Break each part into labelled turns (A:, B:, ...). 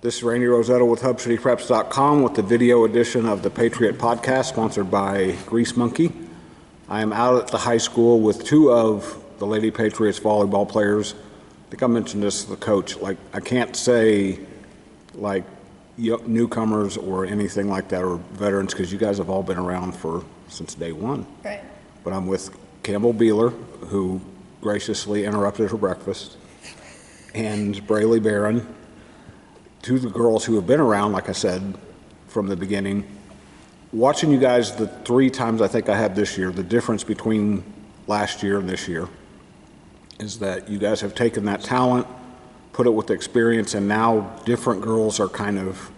A: This is Randy Rosetto with HubCityPreps.com with the video edition of the Patriot Podcast, sponsored by Grease Monkey. I am out at the high school with two of the Lady Patriots volleyball players. I think I mentioned this to the coach. I can't say newcomers or anything like that, or veterans, because you guys have all been around since day one.
B: Right.
A: But I'm with Campbell Beeler, who graciously interrupted her breakfast, and Braylee Barron, two of the girls who have been around, like I said, from the beginning. Watching you guys the 3 times I think I had this year, the difference between last year and this year is that you guys have taken that talent, put it with experience, and now different girls are kind of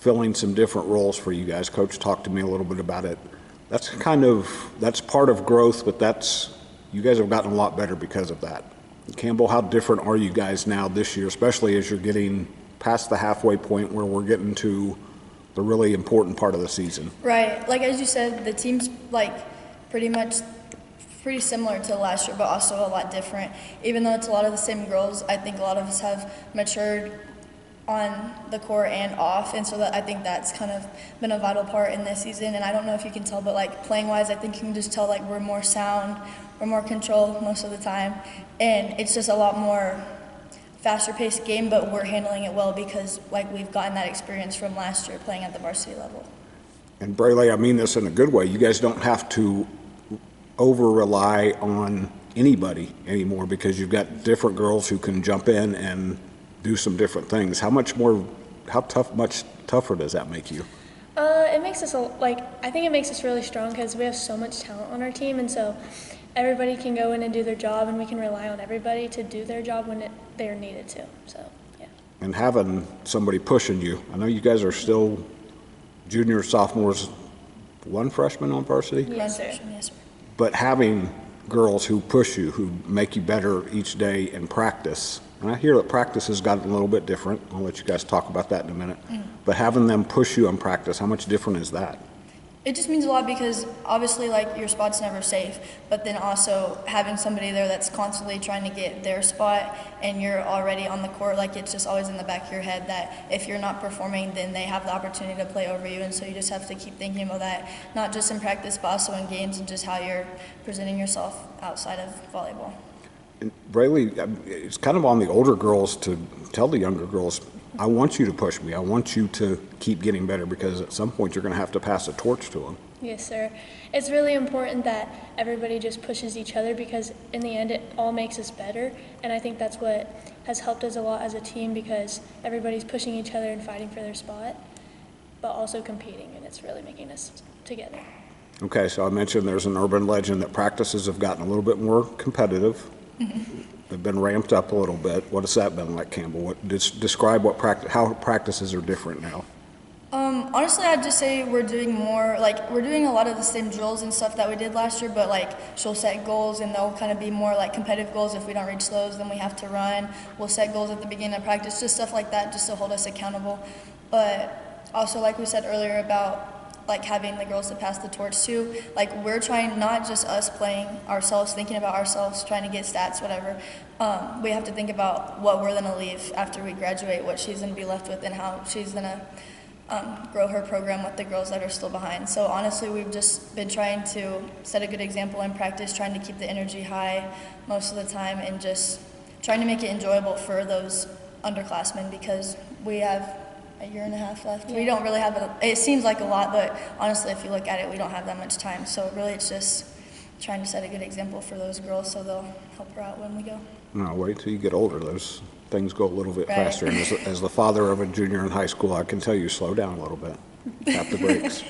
A: filling some different roles for you guys. Coach talked to me a little bit about it. That's part of growth, but you guys have gotten a lot better because of that. Campbell, how different are you guys now this year, especially as you're getting past the halfway point where we're getting to the really important part of the season?
B: Right. Like as you said, the team's pretty similar to last year, but also a lot different. Even though it's a lot of the same girls, I think a lot of us have matured on the court and off, and so I think that's kind of been a vital part in this season. And I don't know if you can tell, but playing wise, I think you can just tell we're more sound, we're more control most of the time, and it's just a lot more faster paced game, but we're handling it well because we've gotten that experience from last year playing at the varsity level. And
A: Braylee, I mean this in a good way, you guys don't have to over rely on anybody anymore because you've got different girls who can jump in and do some different things. Much tougher does that make you?
C: It makes us I think it makes us really strong because we have so much talent on our team, and so everybody can go in and do their job, and we can rely on everybody to do their job when they're needed to. So, yeah.
A: And having somebody pushing you, I know you guys are still juniors, sophomores, one freshman on varsity?
B: Yes, sir. Yes, sir.
A: But having girls who push you, who make you better each day in practice, and I hear that practice has gotten a little bit different. I'll let you guys talk about that in a minute. But having them push you in practice, how much different is that?
B: It just means a lot because obviously your spot's never safe, but then also having somebody there that's constantly trying to get their spot and you're already on the court, it's just always in the back of your head that if you're not performing, then they have the opportunity to play over you, and so you just have to keep thinking about that, not just in practice, but also in games and just how you're presenting yourself outside of volleyball.
A: And Braylee, it's kind of on the older girls to tell the younger girls, I want you to push me. I want you to keep getting better because at some point you're going to have to pass a torch to them.
C: Yes, sir. It's really important that everybody just pushes each other because in the end it all makes us better, and I think that's what has helped us a lot as a team because everybody's pushing each other and fighting for their spot, but also competing, and it's really making us together. Okay,
A: so I mentioned there's an urban legend that practices have gotten a little bit more competitive. They've been ramped up a little bit. What has that been like, Campbell? Describe how practices are different now.
B: Honestly, I'd just say we're doing more, we're doing a lot of the same drills and stuff that we did last year, but she'll set goals and they'll kind of be more competitive goals. If we don't reach those, then we have to run. We'll set goals at the beginning of practice, just stuff like that, just to hold us accountable. But also, like we said earlier about having the girls to pass the torch to, we're trying, not just us playing ourselves, thinking about ourselves, trying to get stats, whatever. We have to think about what we're going to leave after we graduate, what she's going to be left with, and how she's going to grow her program with the girls that are still behind. So honestly, we've just been trying to set a good example in practice, trying to keep the energy high most of the time, and just trying to make it enjoyable for those underclassmen because we have a year and a half left. Yeah. We don't really have it seems like a lot, but honestly, if you look at it, we don't have that much time. So really, it's just trying to set a good example for those girls so they'll help her out when we go.
A: No, wait till you get older. Those things go a little bit faster. And as the father of a junior in high school, I can tell you slow down a little bit. Tap the brakes.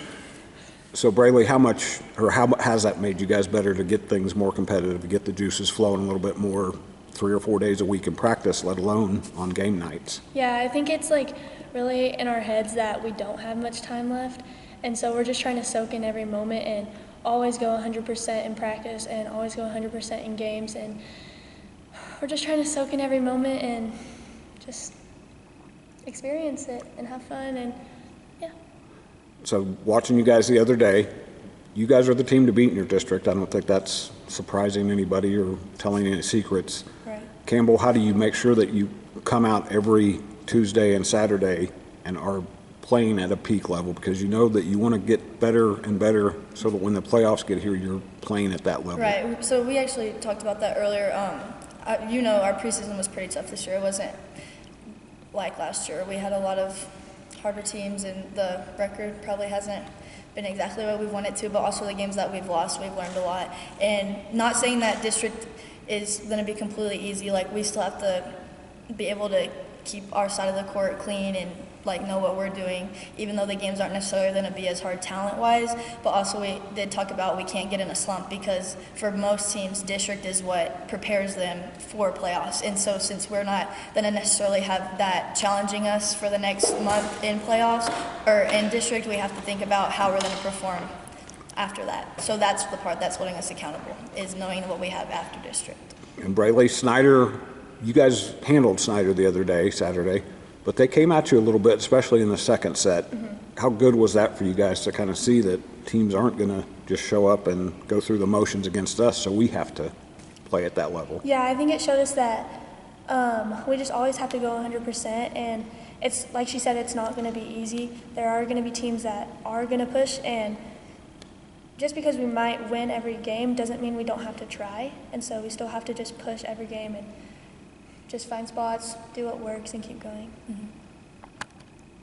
A: So Braylee, how has that made you guys better to get things more competitive, to get the juices flowing a little bit more 3 or 4 days a week in practice, let alone on game nights?
C: Yeah, I think it's really in our heads that we don't have much time left, and so we're just trying to soak in every moment and always go 100% in practice and always go 100% in games, and we're just trying to soak in every moment and just experience it and have fun, and yeah.
A: So watching you guys the other day, you guys are the team to beat in your district. I don't think that's surprising anybody or telling any secrets.
B: Right.
A: Campbell, how do you make sure that you come out every Tuesday and Saturday and are playing at a peak level, because you know that you want to get better and better so that when the playoffs get here, you're playing at that level.
B: Right. So we actually talked about that earlier. Our preseason was pretty tough this year. It wasn't like last year. We had a lot of harder teams, and the record probably hasn't been exactly what we wanted to, but also the games that we've lost, we've learned a lot. And not saying that district is going to be completely easy. Like, we still have to be able to keep our side of the court clean and know what we're doing, even though the games aren't necessarily going to be as hard talent-wise. But also we did talk about we can't get in a slump, because for most teams, district is what prepares them for playoffs. And so since we're not going to necessarily have that challenging us for the next month in playoffs or in district, we have to think about how we're going to perform after that. So that's the part that's holding us accountable, is knowing what we have after district.
A: And Braylee, Snyder, you guys handled Snyder the other day, Saturday, but they came at you a little bit, especially in the second set. Mm-hmm. How good was that for you guys to kind of see that teams aren't going to just show up and go through the motions against us, so we have to play at that level?
C: Yeah, I think it showed us that we just always have to go 100%, and it's like she said, it's not going to be easy. There are going to be teams that are going to push, and just because we might win every game doesn't mean we don't have to try, and so we still have to just push every game and just find spots, do what works, and keep going.
B: Mm-hmm.